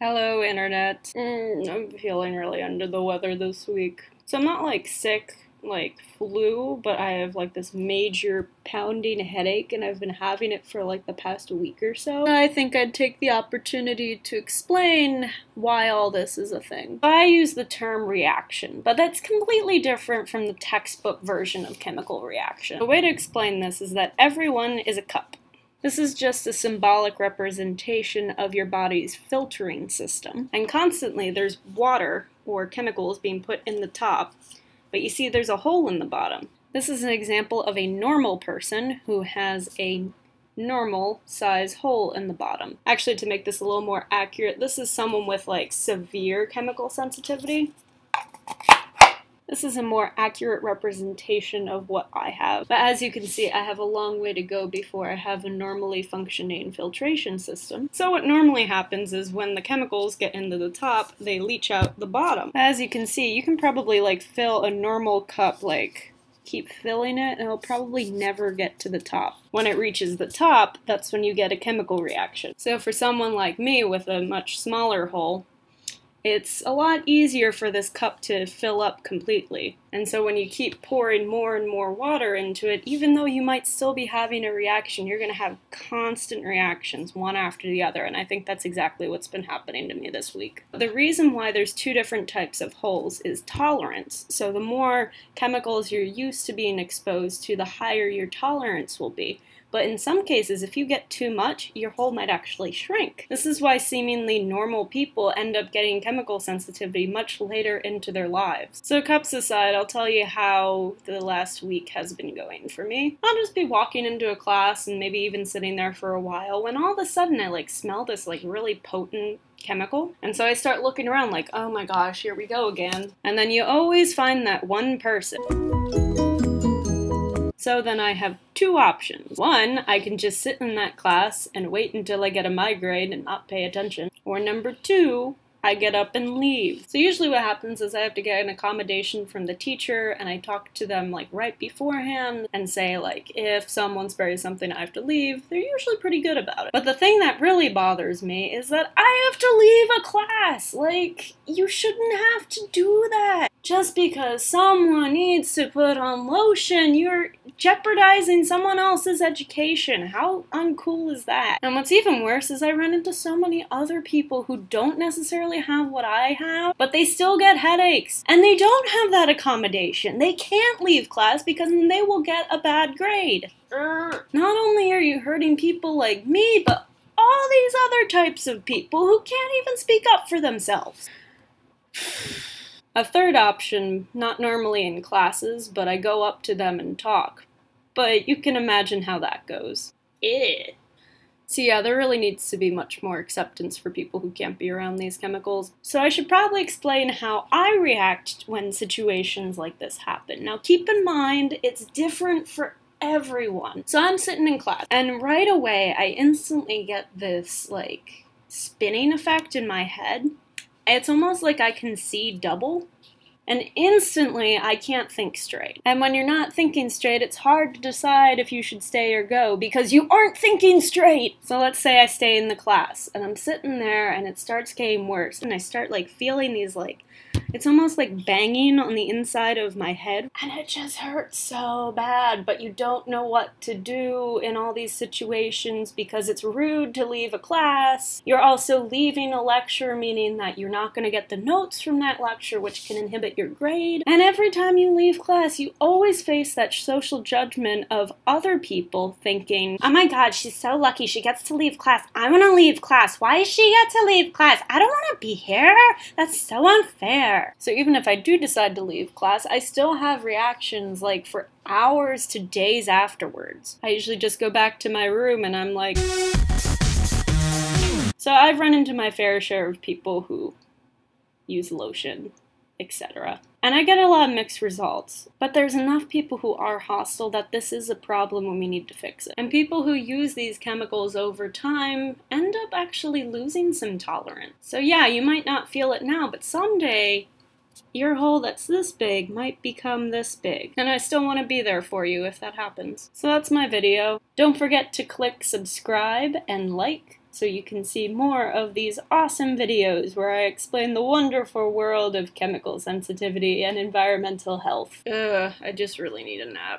Hello, internet. I'm feeling really under the weather this week. So I'm not like sick, like flu, but I have like this major pounding headache and I've been having it for like the past week or so. I think I'd take the opportunity to explain why all this is a thing. I use the term reaction, but that's completely different from the textbook version of chemical reaction. The way to explain this is that everyone is a cup. This is just a symbolic representation of your body's filtering system. And constantly there's water or chemicals being put in the top, but you see there's a hole in the bottom. This is an example of a normal person who has a normal size hole in the bottom. Actually, to make this a little more accurate, this is someone with like severe chemical sensitivity. This is a more accurate representation of what I have. But as you can see, I have a long way to go before I have a normally functioning filtration system. So what normally happens is when the chemicals get into the top, they leach out the bottom. As you can see, you can probably like fill a normal cup, like keep filling it, and it'll probably never get to the top. When it reaches the top, that's when you get a chemical reaction. So for someone like me with a much smaller hole, it's a lot easier for this cup to fill up completely. And so when you keep pouring more and more water into it, even though you might still be having a reaction, you're going to have constant reactions, one after the other. And I think that's exactly what's been happening to me this week. The reason why there's two different types of holes is tolerance. So the more chemicals you're used to being exposed to, the higher your tolerance will be. But in some cases, if you get too much, your hole might actually shrink. This is why seemingly normal people end up getting chemical sensitivity much later into their lives. So cups aside, I'll tell you how the last week has been going for me. I'll just be walking into a class and maybe even sitting there for a while when all of a sudden I like smell this like really potent chemical. And so I start looking around like, oh my gosh, here we go again. And then you always find that one person. So then I have two options. One, I can just sit in that class and wait until I get a migraine and not pay attention. Or number two, I get up and leave. So usually what happens is I have to get an accommodation from the teacher and I talk to them like right beforehand and say like if someone sprays something I have to leave. They're usually pretty good about it. But the thing that really bothers me is that I have to leave a class. Like, you shouldn't have to do that. Just because someone needs to put on lotion, you're jeopardizing someone else's education. How uncool is that? And what's even worse is I run into so many other people who don't necessarily have what I have, but they still get headaches. And they don't have that accommodation. They can't leave class because then they will get a bad grade. Not only are you hurting people like me, but all these other types of people who can't even speak up for themselves. A third option, not normally in classes, but I go up to them and talk. But you can imagine how that goes. Ew. So yeah, there really needs to be much more acceptance for people who can't be around these chemicals. So I should probably explain how I react when situations like this happen. Now keep in mind, it's different for everyone. So I'm sitting in class, and right away I instantly get this like spinning effect in my head. It's almost like I can see double, and instantly I can't think straight. And when you're not thinking straight, it's hard to decide if you should stay or go because you aren't thinking straight. So let's say I stay in the class and I'm sitting there and it starts getting worse and I start like feeling these like, it's almost like banging on the inside of my head, and it just hurts so bad, but you don't know what to do in all these situations because it's rude to leave a class. You're also leaving a lecture, meaning that you're not going to get the notes from that lecture, which can inhibit your grade. And every time you leave class, you always face that social judgment of other people thinking, oh my god, she's so lucky she gets to leave class. I want to leave class. Why does she get to leave class? I don't want to be here. That's so unfair. So even if I do decide to leave class, I still have reactions like for hours to days afterwards. I usually just go back to my room and I'm like... So I've run into my fair share of people who use lotion, etc. And I get a lot of mixed results, but there's enough people who are hostile that this is a problem and we need to fix it. And people who use these chemicals over time end up actually losing some tolerance. So yeah, you might not feel it now, but someday your hole that's this big might become this big. And I still want to be there for you if that happens. So that's my video. Don't forget to click subscribe and like, so you can see more of these awesome videos where I explain the wonderful world of chemical sensitivity and environmental health. I just really need a nap.